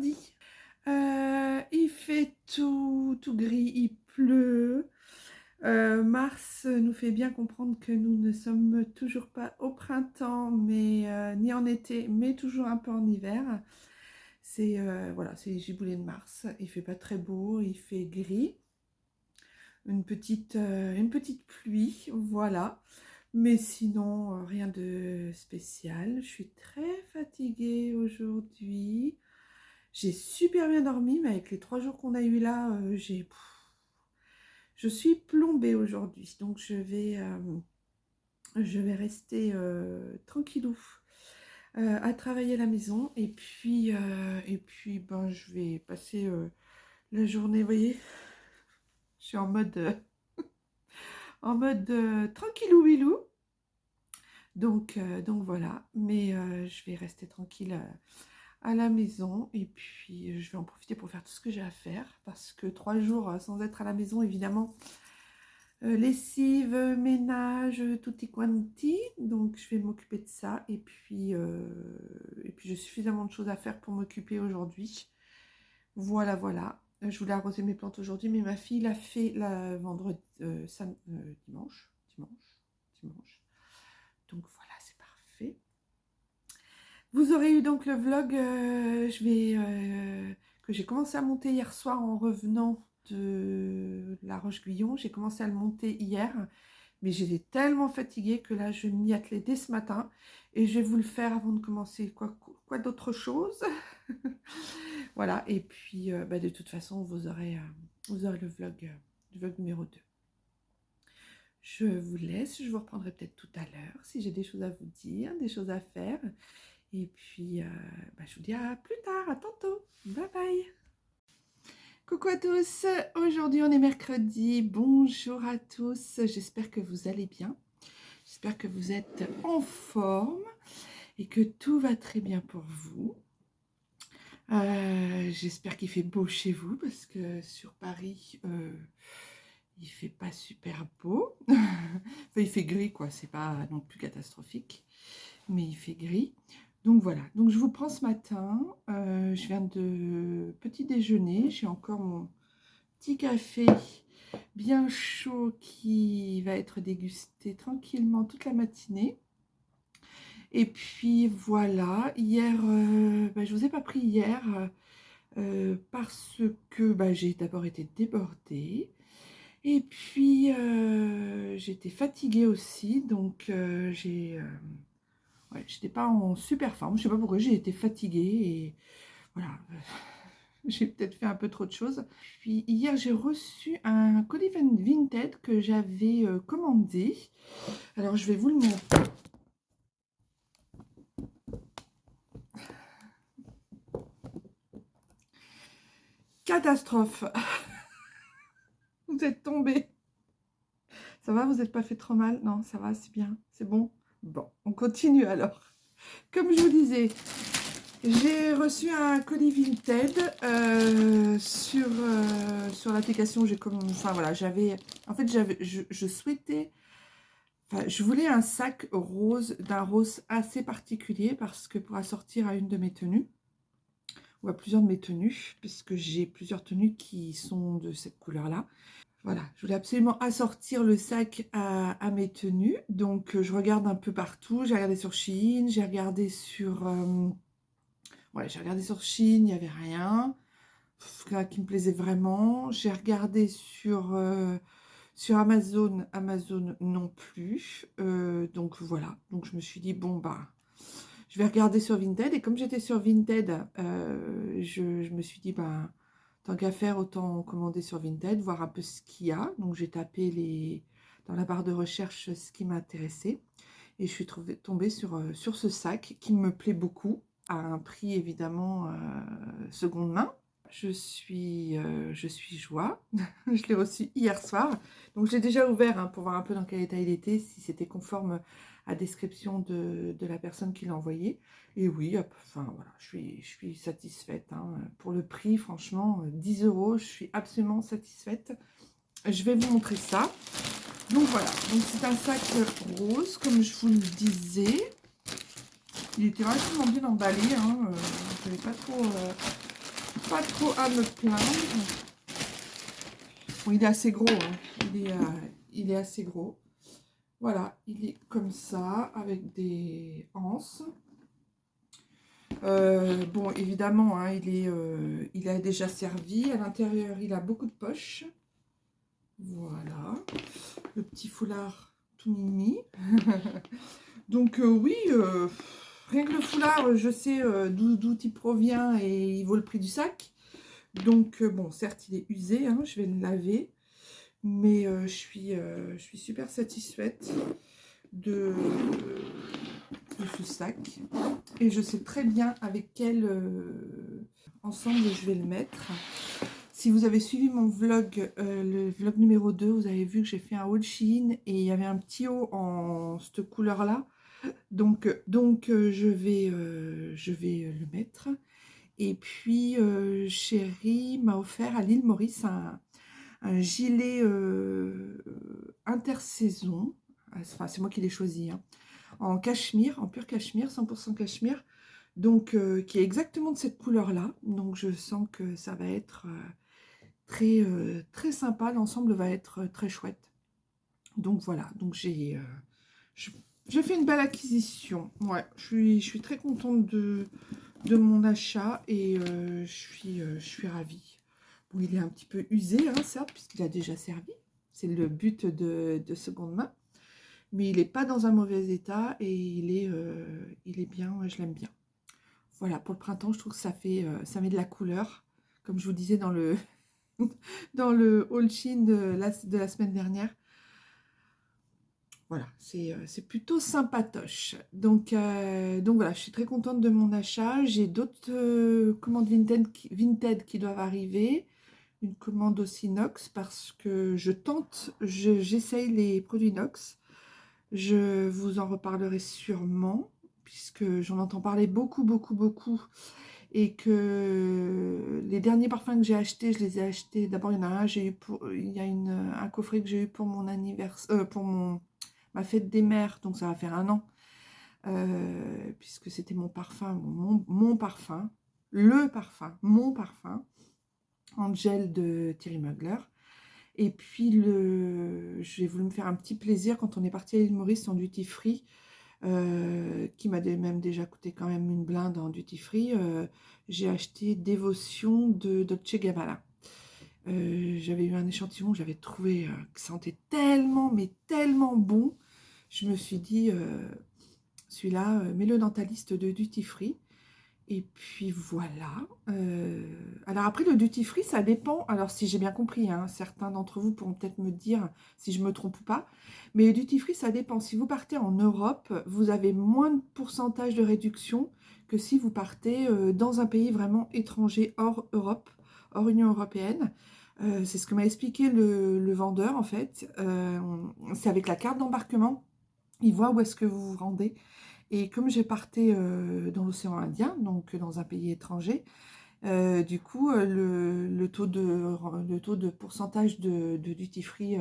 mardi. Il fait tout gris, il pleut. Mars nous fait bien comprendre que nous ne sommes toujours pas au printemps, mais ni en été, mais toujours un peu en hiver. C'est voilà, c'est les giboulées de Mars. Il fait pas très beau, il fait gris. Une petite pluie, voilà. Mais sinon, rien de spécial. Je suis très fatiguée aujourd'hui. J'ai super bien dormi, mais avec les 3 jours qu'on a eu là, je suis plombée aujourd'hui. Donc je vais rester tranquillou à travailler à la maison. Et puis ben, je vais passer la journée, vous voyez, je suis en mode tranquillou bilou. Donc voilà, mais je vais rester tranquille à la maison et puis je vais en profiter pour faire tout ce que j'ai à faire parce que 3 jours sans être à la maison, évidemment, lessive, ménage, tutti quanti, donc je vais m'occuper de ça et puis j'ai suffisamment de choses à faire pour m'occuper aujourd'hui. Voilà, voilà. Je voulais arroser mes plantes aujourd'hui, mais ma fille l'a fait vendredi, dimanche. Donc voilà, c'est parfait. Vous aurez eu donc le vlog que j'ai commencé à monter hier soir en revenant de La Roche-Guyon. J'ai commencé à le monter hier, mais j'étais tellement fatiguée que là, je m'y attelais dès ce matin. Et je vais vous le faire avant de commencer quoi d'autre chose. Voilà, et puis bah, de toute façon, vous aurez le vlog numéro 2. Je vous laisse, je vous reprendrai peut-être tout à l'heure si j'ai des choses à vous dire, des choses à faire. Et puis, bah, je vous dis à plus tard, à tantôt. Bye bye. Coucou à tous, aujourd'hui on est mercredi. Bonjour à tous, j'espère que vous allez bien. J'espère que vous êtes en forme et que tout va très bien pour vous. J'espère qu'il fait beau chez vous parce que sur Paris, il fait pas super beau. Enfin, il fait gris, quoi, c'est pas non plus catastrophique, mais il fait gris. Donc voilà, donc je vous prends ce matin, je viens de petit déjeuner, j'ai encore mon petit café bien chaud qui va être dégusté tranquillement toute la matinée. Et puis voilà, hier, bah, je ne vous ai pas pris hier parce que bah, j'ai d'abord été débordée. Et puis j'étais fatiguée aussi, donc ouais, j'étais pas en super forme. Je sais pas pourquoi, j'ai été fatiguée et voilà, j'ai peut-être fait un peu trop de choses. Puis hier, j'ai reçu un colis Vinted que j'avais commandé. Alors, je vais vous le montrer. Catastrophe. Vous êtes tombé. Ça va, vous n'êtes pas fait trop mal? Non, ça va, c'est bien, c'est bon. Bon, on continue alors. Comme je vous disais, j'ai reçu un colis Vinted sur l'application. Enfin voilà, je souhaitais, enfin, je voulais un sac rose, d'un rose assez particulier parce que pour assortir à une de mes tenues, ou à plusieurs de mes tenues, puisque j'ai plusieurs tenues qui sont de cette couleur-là. Voilà, je voulais absolument assortir le sac à mes tenues. Donc, je regarde un peu partout. J'ai regardé sur Shein, j'ai regardé sur... j'ai regardé sur Shein, il n'y avait rien qui me plaisait vraiment. J'ai regardé sur Amazon non plus. Donc, voilà. Donc, je me suis dit, bon, bah... Je vais regarder sur Vinted. Et comme j'étais sur Vinted, je me suis dit, bah, tant qu'à faire, autant commander sur Vinted, voir un peu ce qu'il y a. Donc, j'ai tapé dans la barre de recherche ce qui m'intéressait. Et je suis tombée sur ce sac qui me plaît beaucoup, à un prix évidemment seconde main. Je suis joie. Je l'ai reçu hier soir. Donc, je l'ai déjà ouvert pour voir un peu dans quel état il était, si c'était conforme à la description de la personne qui l'a envoyé. Et oui, enfin voilà, je suis satisfaite. Pour le prix, franchement, 10 €, je suis absolument satisfaite. Je vais vous montrer ça. Donc voilà, donc c'est un sac rose, comme je vous le disais. Il était relativement bien emballé, je n'avais pas trop pas trop à me plaindre. Bon, il est assez gros, hein. Il est assez gros. Voilà, il est comme ça, avec des anses. Bon, évidemment, hein, il a déjà servi. À l'intérieur, il a beaucoup de poches. Voilà. Le petit foulard tout mimi. Donc, oui, rien que le foulard, je sais d'où il provient et il vaut le prix du sac. Donc, bon, certes, il est usé, hein, je vais le laver. Mais je suis super satisfaite de ce sac. Et je sais très bien avec quel ensemble je vais le mettre. Si vous avez suivi mon vlog, le vlog numéro 2, vous avez vu que j'ai fait un haul Shein et il y avait un petit haut en cette couleur-là. Donc je vais le mettre. Et puis, Chérie m'a offert à l'île Maurice un gilet intersaison. Enfin, c'est moi qui l'ai choisi, hein, en cachemire, en pur cachemire, 100% cachemire. Donc, qui est exactement de cette couleur-là. Donc, je sens que ça va être très sympa. L'ensemble va être très chouette. Donc, voilà. Donc, j'ai fait une belle acquisition. Ouais, je suis très contente de mon achat et je suis ravie. Bon, il est un petit peu usé, hein, certes, puisqu'il a déjà servi. C'est le but de seconde main. Mais il n'est pas dans un mauvais état et il est bien, je l'aime bien. Voilà, pour le printemps, je trouve que ça met de la couleur. Comme je vous disais dans le, dans le haul Shein de la semaine dernière. Voilà, c'est plutôt sympatoche. Donc voilà, je suis très contente de mon achat. J'ai d'autres commandes Vinted qui doivent arriver. Une commande aussi Nox parce que j'essaye les produits Nox. Je vous en reparlerai sûrement puisque j'en entends parler beaucoup, beaucoup, beaucoup. Et que les derniers parfums que j'ai achetés, je les ai achetés. D'abord, il y en a un, il y a un coffret que j'ai eu pour mon anniversaire, pour ma fête des mères, donc ça va faire un an, puisque c'était mon parfum, mon parfum, mon parfum, en gel de Thierry Mugler. Et puis, j'ai voulu me faire un petit plaisir quand on est parti à l'île Maurice en duty free, qui m'a même déjà coûté quand même une blinde en duty free. J'ai acheté Dévotion de Dolce Gabbana. J'avais eu un échantillon que j'avais trouvé qui sentait tellement, mais tellement bon. Je me suis dit, celui-là, mets-le dans ta liste de duty free. Et puis voilà. Alors après, le duty free, ça dépend. Alors si j'ai bien compris, hein, certains d'entre vous pourront peut-être me dire si je me trompe ou pas. Mais le duty free, ça dépend. Si vous partez en Europe, vous avez moins de pourcentage de réduction que si vous partez dans un pays vraiment étranger, hors Europe, hors Union européenne. C'est ce que m'a expliqué le vendeur en fait. C'est avec la carte d'embarquement. Il voit où est-ce que vous vous rendez. Et comme j'ai parté dans l'océan Indien, donc dans un pays étranger, du coup, le taux de pourcentage de duty free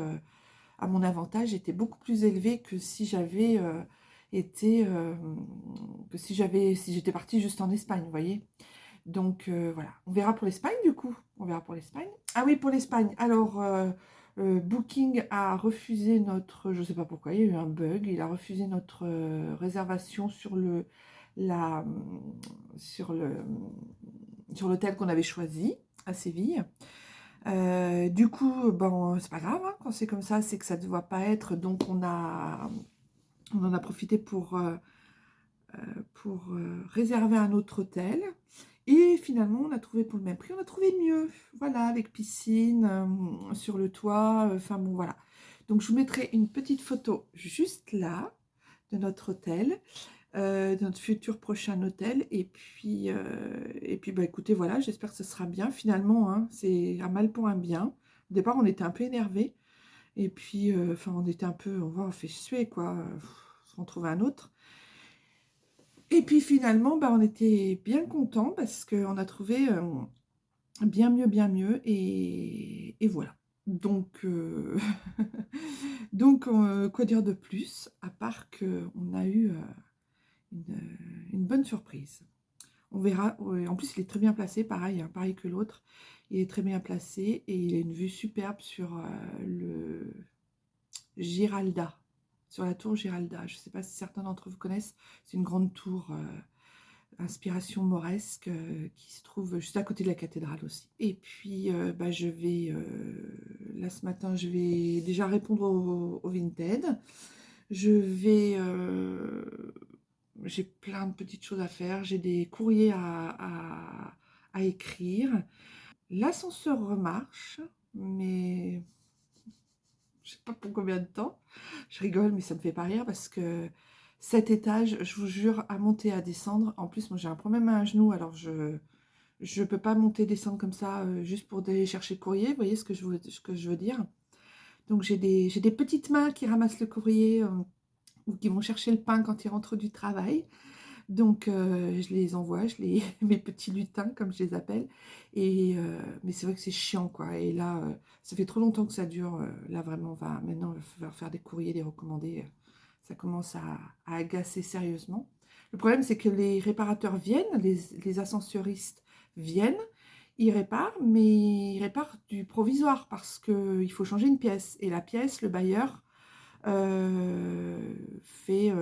à mon avantage était beaucoup plus élevé que si j'avais été, si j'étais partie juste en Espagne, vous voyez. Donc voilà, on verra pour l'Espagne du coup. On verra pour l'Espagne. Ah oui, pour l'Espagne. Alors, Booking a refusé notre, je ne sais pas pourquoi, il y a eu un bug. Il a refusé notre réservation la, sur le, sur l'hôtel qu'on avait choisi à Séville. Du coup, bon, c'est pas grave, hein, quand c'est comme ça, c'est que ça ne doit pas être. Donc on en a profité pour réserver un autre hôtel. Et finalement, on a trouvé pour le même prix, on a trouvé mieux. Voilà, avec piscine, sur le toit, enfin bon, voilà. Donc, je vous mettrai une petite photo juste là, de notre hôtel, de notre futur prochain hôtel. Et puis bah, écoutez, voilà, j'espère que ce sera bien. Finalement, hein, c'est un mal pour un bien. Au départ, on était un peu énervés. Et puis, enfin, on était un peu, on fait suer, quoi. On trouve un autre. Et puis finalement, bah, on était bien contents parce qu'on a trouvé bien mieux. Et voilà. Donc, donc quoi dire de plus, à part qu'on a eu une bonne surprise. On verra. En plus, il est très bien placé, pareil, hein, pareil que l'autre. Il est très bien placé et il a une vue superbe sur le Giralda, sur la tour Giralda. Je ne sais pas si certains d'entre vous connaissent. C'est une grande tour inspiration mauresque qui se trouve juste à côté de la cathédrale aussi. Et puis, je vais, là ce matin, je vais déjà répondre au Vinted. Je vais, j'ai plein de petites choses à faire. J'ai des courriers à écrire. L'ascenseur remarche, mais je sais pas pour combien de temps. Je rigole, mais ça me fait pas rire parce que cet étage, je vous jure, à monter, à descendre. En plus, moi, j'ai un problème à un genou, alors je peux pas monter, descendre comme ça, juste pour aller chercher le courrier. Vous voyez ce que je veux dire? Donc, j'ai des petites mains qui ramassent le courrier ou qui vont chercher le pain quand ils rentrent du travail. Donc, je les envoie, mes petits lutins, comme je les appelle. Mais c'est vrai que c'est chiant, quoi. Et là, ça fait trop longtemps que ça dure. Là, vraiment, maintenant, il va falloir faire des courriers, des recommandés. Ça commence à agacer sérieusement. Le problème, c'est que les réparateurs viennent, les ascensuristes viennent, ils réparent, mais ils réparent du provisoire parce qu'il faut changer une pièce. Et la pièce, le bailleur fait...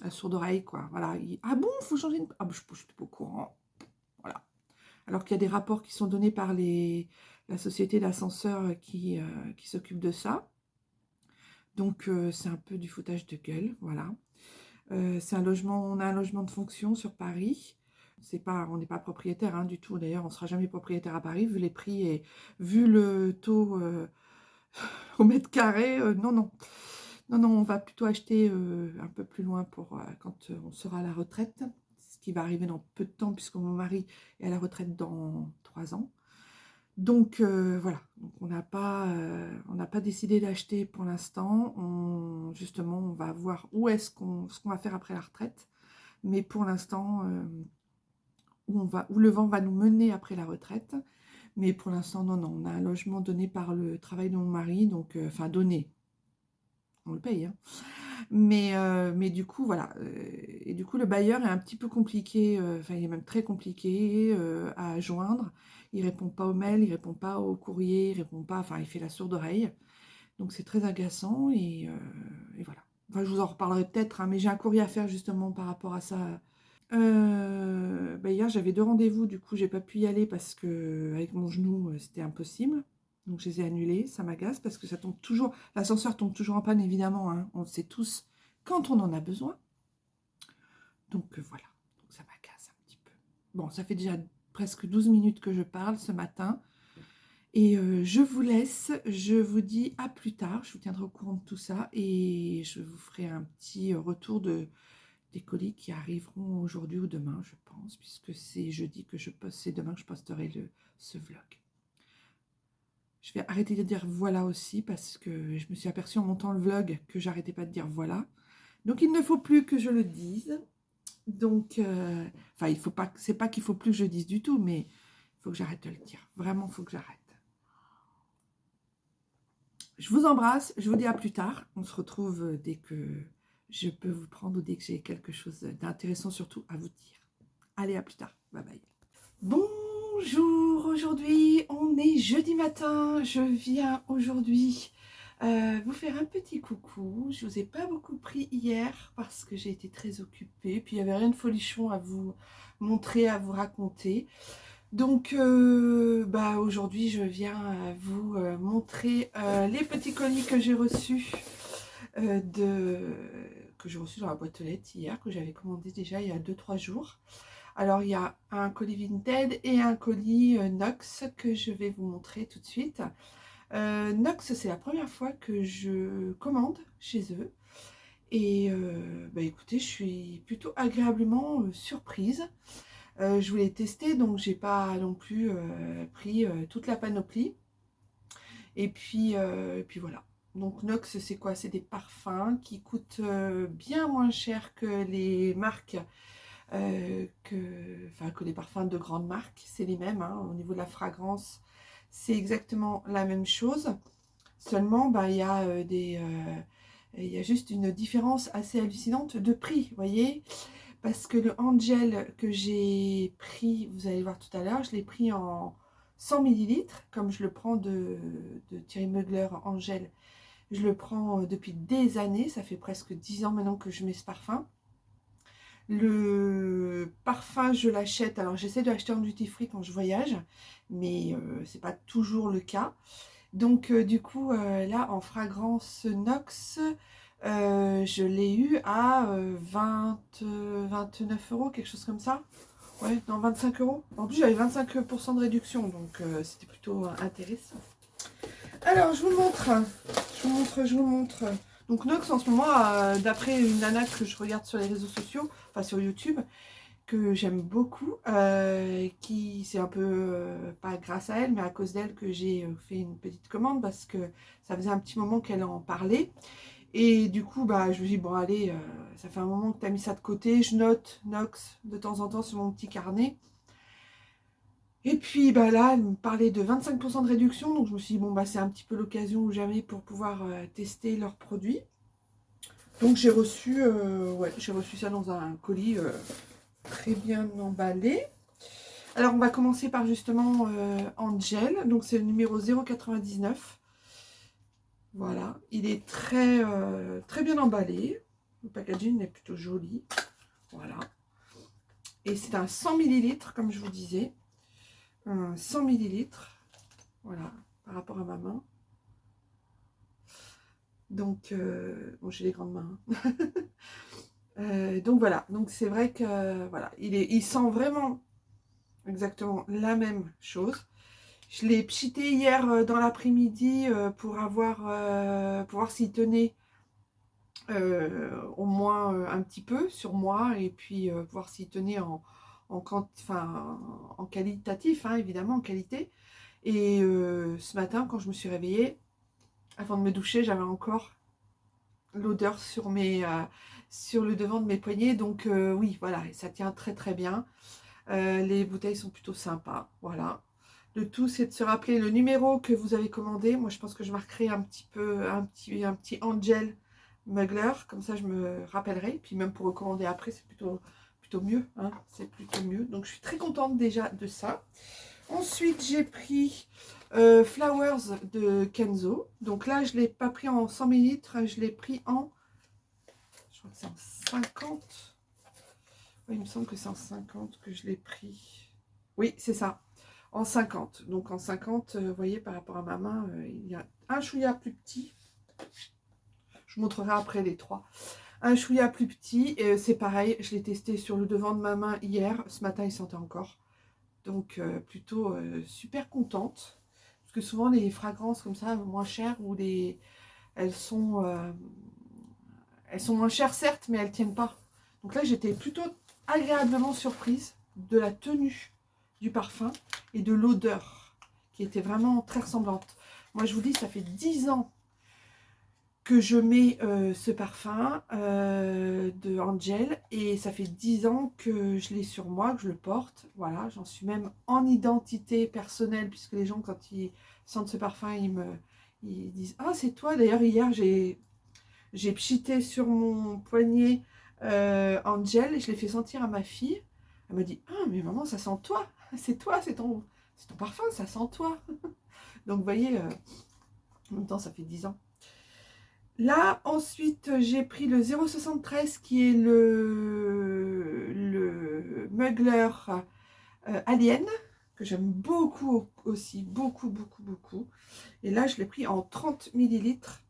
la sourde oreille, quoi. Voilà. Ah bon, il faut changer une... Ah, je ne suis pas au courant. Voilà. Alors qu'il y a des rapports qui sont donnés par la société d'ascenseurs qui s'occupe de ça. Donc, c'est un peu du foutage de gueule, voilà. C'est un logement, on a un logement de fonction sur Paris. On n'est pas propriétaire hein, du tout. D'ailleurs, on ne sera jamais propriétaire à Paris, vu les prix et vu le taux au mètre carré. Non, non. Non, non, on va plutôt acheter un peu plus loin pour quand on sera à la retraite, ce qui va arriver dans peu de temps puisque mon mari est à la retraite dans 3 ans. Donc voilà, donc on n'a pas décidé d'acheter pour l'instant. Justement, on va voir ce qu'on va faire après la retraite. Mais pour l'instant, où le vent va nous mener après la retraite. Mais pour l'instant, non, non, on a un logement donné par le travail de mon mari, donc enfin donné. On le paye, hein. Mais du coup, voilà. Et du coup, le bailleur est un petit peu compliqué, enfin, il est même très compliqué à joindre. Il répond pas aux mails, il répond pas aux courriers, il répond pas, enfin, il fait la sourde oreille. Donc, c'est très agaçant et voilà. Enfin, je vous en reparlerai peut-être, hein, mais j'ai un courrier à faire justement par rapport à ça. Hier, j'avais 2 rendez-vous, du coup, j'ai pas pu y aller parce que avec mon genou, c'était impossible. Donc, je les ai annulés. Ça m'agace parce que ça tombe toujours. L'ascenseur tombe toujours en panne, évidemment, hein. On le sait tous quand on en a besoin. Donc, voilà. Donc, ça m'agace un petit peu. Bon, ça fait déjà presque 12 minutes que je parle ce matin. Et je vous laisse. Je vous dis à plus tard. Je vous tiendrai au courant de tout ça. Et je vous ferai un petit retour des colis qui arriveront aujourd'hui ou demain, je pense, puisque c'est jeudi que je poste, c'est demain que je posterai ce vlog. Je vais arrêter de dire voilà aussi parce que je me suis aperçue en montant le vlog que j'arrêtais pas de dire voilà. Donc il ne faut plus que je le dise. Donc, enfin, il faut pas, c'est pas qu'il faut plus que je dise du tout, mais il faut que j'arrête de le dire. Vraiment, il faut que j'arrête. Je vous embrasse, je vous dis à plus tard. On se retrouve dès que je peux vous prendre ou dès que j'ai quelque chose d'intéressant surtout à vous dire. Allez, à plus tard. Bye bye. Bonjour, aujourd'hui on est jeudi matin. Je viens aujourd'hui vous faire un petit coucou. Je vous ai pas beaucoup pris hier parce que j'ai été très occupée. Puis il n'y avait rien de folichon à vous montrer, à vous raconter. Donc aujourd'hui je viens vous montrer les petits colis que j'ai reçus dans la boîte aux lettres hier, que j'avais commandé déjà il y a 2-3 jours. Alors il y a un colis Vinted et un colis Nox que je vais vous montrer tout de suite. Nox, c'est la première fois que je commande chez eux. Et écoutez, je suis plutôt agréablement surprise. Je voulais tester, donc j'ai pas non plus pris toute la panoplie. Et puis voilà. Donc Nox, c'est quoi? C'est des parfums qui coûtent bien moins cher que les marques, que les parfums de grandes marques. C'est les mêmes, hein. Au niveau de la fragrance, c'est exactement la même chose. Seulement, il y a juste une différence assez hallucinante de prix, vous voyez. parce que le Angel que j'ai pris, vous allez voir tout à l'heure, je l'ai pris en 100 millilitres, comme je le prends de Thierry Mugler Angel. Je le prends depuis des années, ça fait presque 10 ans maintenant que je mets ce parfum. Le parfum, je l'achète, alors j'essaie de l'acheter en duty free quand je voyage, mais c'est pas toujours le cas. Donc du coup, là, en fragrance Nox, je l'ai eu à 29 euros, quelque chose comme ça. Ouais, non, 25 euros. En plus, j'avais 25% de réduction, donc c'était plutôt intéressant. Alors, je vous montre. Je vous montre. Donc, Nox, en ce moment, d'après une nana que je regarde sur les réseaux sociaux, enfin sur YouTube, que j'aime beaucoup, qui c'est un peu, pas grâce à elle, mais à cause d'elle que j'ai fait une petite commande parce que ça faisait un petit moment qu'elle en parlait. Et du coup, bah, je me dis, bon, allez, ça fait un moment que tu as mis ça de côté, je note Nox de temps en temps sur mon petit carnet. Et puis bah là, elle me parlait de 25% de réduction, donc je me suis dit, bon, bah, c'est un petit peu l'occasion ou jamais pour pouvoir tester leurs produits. Donc j'ai reçu, ouais, j'ai reçu ça dans un colis très bien emballé. Alors on va commencer par justement Angel, donc c'est le numéro 0,99. Voilà, il est très bien emballé. Le packaging est plutôt joli. Voilà. Et c'est un 100 millilitres, comme je vous disais. Un 100 millilitres. Voilà, par rapport à ma main. Donc, bon, j'ai les grandes mains. Donc voilà, donc c'est vrai que voilà, il sent vraiment exactement la même chose. Je l'ai pchité hier dans l'après-midi pour voir s'il tenait au moins un petit peu sur moi et puis voir s'il tenait en qualitatif, hein, évidemment, en qualité. Et ce matin, quand je me suis réveillée, avant de me doucher, j'avais encore l'odeur sur le devant de mes poignets. Donc oui, voilà, ça tient très bien. Les bouteilles sont plutôt sympas, voilà. Le tout, c'est de se rappeler le numéro que vous avez commandé. Moi, je pense que je marquerai un petit Angel Mugler, comme ça je me rappellerai. Puis même pour recommander après, c'est plutôt mieux, hein, c'est plutôt mieux. Donc je suis très contente déjà de ça. Ensuite, j'ai pris Flowers de Kenzo. Donc là, je ne l'ai pas pris en 100 millilitres, je l'ai pris en, je crois que c'est en 50. Oui, il me semble que c'est en 50 que je l'ai pris. Oui, c'est ça, en 50. Donc en 50, vous voyez, par rapport à ma main, il y a un chouïa plus petit. Je vous montrerai après les trois. Un chouïa plus petit, et c'est pareil, je l'ai testé sur le devant de ma main hier. Ce matin, il sentait encore. Donc plutôt super contente. Parce que souvent, les fragrances comme ça, moins chères, elles sont moins chères, certes, mais elles tiennent pas. Donc là, j'étais plutôt agréablement surprise de la tenue du parfum et de l'odeur qui était vraiment très ressemblante. Moi, je vous dis, ça fait 10 ans que je mets ce parfum de Angel et ça fait 10 ans que je l'ai sur moi, que je le porte. Voilà, j'en suis même en identité personnelle puisque les gens, quand ils sentent ce parfum, ils disent « Ah, c'est toi !» D'ailleurs, hier, j'ai pchité sur mon poignet Angel et je l'ai fait sentir à ma fille. Elle m'a dit « Ah, mais maman, ça sent toi, c'est toi, c'est ton parfum, ça sent toi. » Donc, vous voyez, en même temps, ça fait 10 ans. Là, ensuite, j'ai pris le 0,73 qui est le Mugler Alien, que j'aime beaucoup aussi, beaucoup. Et là, je l'ai pris en 30 millilitres.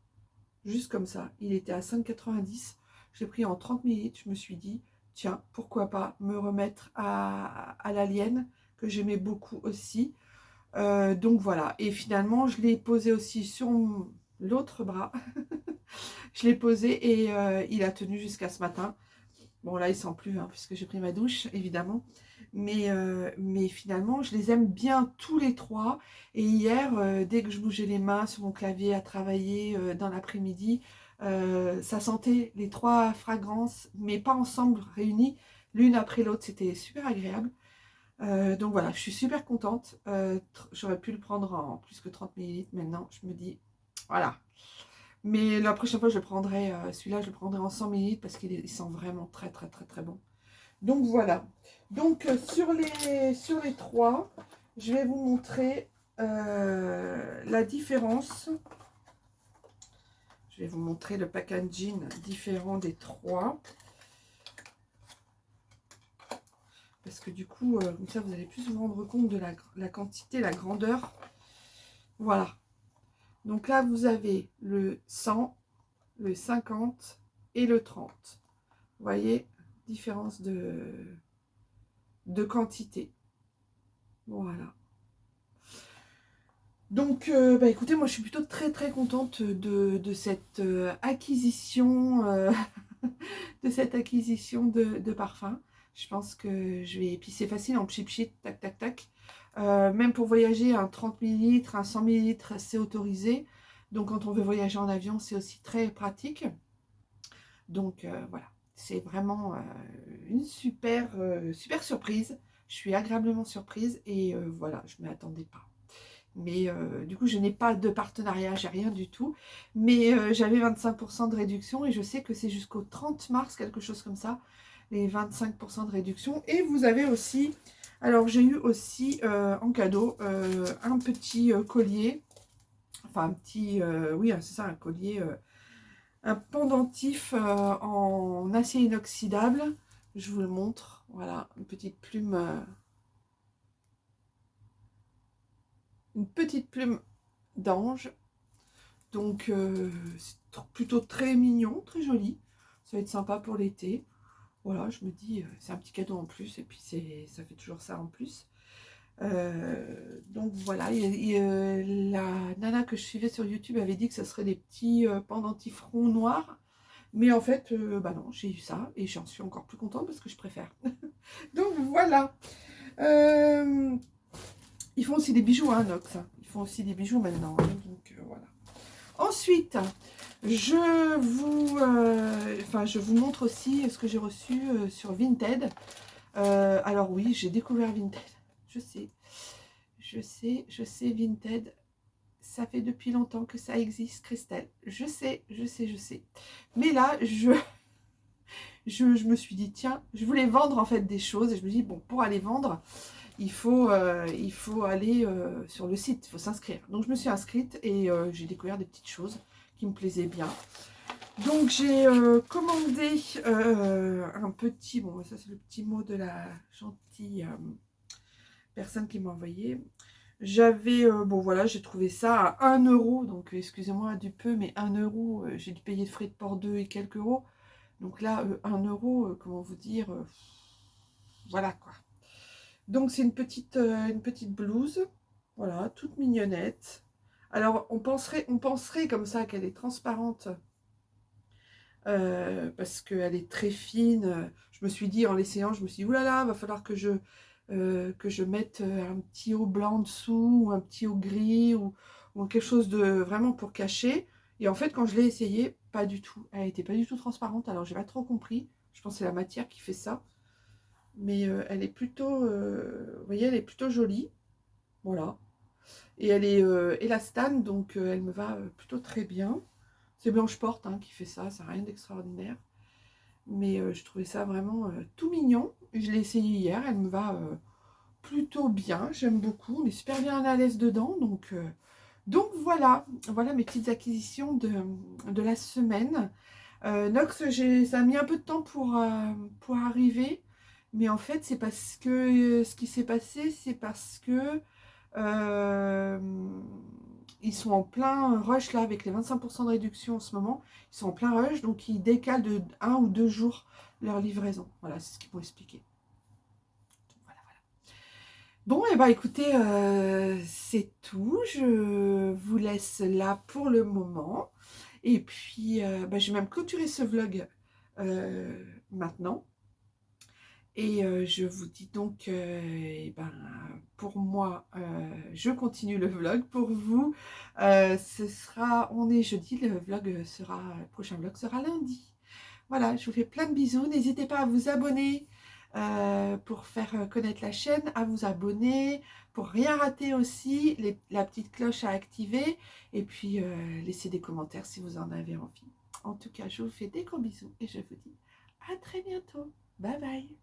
Juste comme ça, il était à 5,90. Je l'ai pris en 30 millilitres. Je me suis dit, tiens, pourquoi pas me remettre à l'Alien, que j'aimais beaucoup aussi. Donc voilà. Et finalement, je l'ai posé aussi sur l'autre bras. Je l'ai posé et il a tenu jusqu'à ce matin. Bon, là, il sent plus, hein, puisque j'ai pris ma douche, évidemment. Mais finalement, je les aime bien tous les trois. Et hier, dès que je bougeais les mains sur mon clavier à travailler dans l'après-midi, ça sentait les trois fragrances, mais pas ensemble, réunies, l'une après l'autre. C'était super agréable. Donc voilà, je suis super contente. J'aurais pu le prendre en plus que 30 millilitres. Maintenant, je me dis, voilà. Mais la prochaine fois, celui-là, je le prendrai en 100 millilitres parce qu'il sent vraiment très bon. Donc voilà. Donc sur les trois, je vais vous montrer la différence. Je vais vous montrer le packaging différent des trois. Parce que du coup, comme ça, vous allez plus vous rendre compte de la quantité, la grandeur. Voilà. Donc là, vous avez le 100, le 50 et le 30. Vous voyez, différence de quantité. Voilà. Donc, bah, écoutez, moi, je suis plutôt très contente de cette acquisition, de cette acquisition de parfum. Je pense que je vais... Puis c'est facile en pchit, tac, tac, tac. Même pour voyager, un 30 ml, un 100 ml, c'est autorisé. Donc, quand on veut voyager en avion, c'est aussi très pratique. Donc, voilà. C'est vraiment une super surprise. Je suis agréablement surprise et voilà, je ne m'y attendais pas. Mais du coup, je n'ai pas de partenariat, j'ai rien du tout. Mais j'avais 25% de réduction et je sais que c'est jusqu'au 30 mars, quelque chose comme ça, les 25% de réduction. Et vous avez aussi, alors j'ai eu aussi en cadeau un petit collier, enfin un petit, oui c'est ça, un collier, un pendentif en acier inoxydable. Je vous le montre, voilà, une petite plume d'ange. Donc, c'est plutôt très mignon, très joli. Ça va être sympa pour l'été. Voilà, je me dis, c'est un petit cadeau en plus. Et puis, ça fait toujours ça en plus. Donc, voilà. La nana que je suivais sur YouTube avait dit que ce serait des petits pendentifs ronds noirs. Mais en fait, bah non, j'ai eu ça. Et j'en suis encore plus contente parce que je préfère. Donc, voilà. Euh, Ils font aussi des bijoux, hein, Nox. Ils font aussi des bijoux maintenant. Hein, donc, voilà. Ensuite, je vous montre aussi ce que j'ai reçu sur Vinted. Alors oui, j'ai découvert Vinted. Je sais, Vinted. Ça fait depuis longtemps que ça existe, Christelle. Je sais. Mais là, je me suis dit, tiens, je voulais vendre en fait des choses. Et je me dis, bon, pour aller vendre, il faut aller sur le site, il faut s'inscrire. Donc je me suis inscrite et j'ai découvert des petites choses qui me plaisaient bien. Donc j'ai commandé un petit, bon ça c'est le petit mot de la gentille personne qui m'a envoyé. J'avais, bon voilà, j'ai trouvé ça à 1 euro, donc excusez-moi du peu, mais 1 euro, j'ai dû payer de frais de port 2 et quelques euros. Donc là, 1 euro, comment vous dire, voilà quoi. Donc c'est une petite blouse, voilà, toute mignonnette. Alors on penserait comme ça qu'elle est transparente parce qu'elle est très fine. Je me suis dit en l'essayant, je me suis dit oulala, va falloir que je mette un petit haut blanc dessous ou un petit haut gris ou quelque chose de vraiment pour cacher. Et en fait quand je l'ai essayé, pas du tout. Elle n'était pas du tout transparente, alors j'ai pas trop compris. Je pense que c'est la matière qui fait ça. Mais elle est plutôt, vous voyez, elle est plutôt jolie. Voilà. Et elle est élastane, donc elle me va plutôt très bien. C'est Blanche Porte hein, qui fait ça, ça n'a rien d'extraordinaire. Mais je trouvais ça vraiment tout mignon. Je l'ai essayé hier, elle me va plutôt bien, j'aime beaucoup. On est super bien à l'aise dedans, donc voilà. Voilà mes petites acquisitions de la semaine. Nox, ça a mis un peu de temps pour arriver. Mais en fait, c'est parce que ce qui s'est passé, c'est parce que euh, ils sont en plein rush là avec les 25% de réduction en ce moment. Ils sont en plein rush, donc ils décalent de 1 ou 2 jours leur livraison. Voilà, c'est ce qu'ils m'ont expliqué. Voilà, voilà. Bon, et bah écoutez, c'est tout. Je vous laisse là pour le moment. Et puis, bah, je vais même clôturer ce vlog maintenant. Et je vous dis donc, eh ben, pour moi, je continue le vlog. Pour vous, on est jeudi, le prochain vlog sera lundi. Voilà, je vous fais plein de bisous. N'hésitez pas à vous abonner pour faire connaître la chaîne, à vous abonner, pour rien rater aussi, la petite cloche à activer. Et puis, laissez des commentaires si vous en avez envie. En tout cas, je vous fais des gros bisous et je vous dis à très bientôt. Bye bye.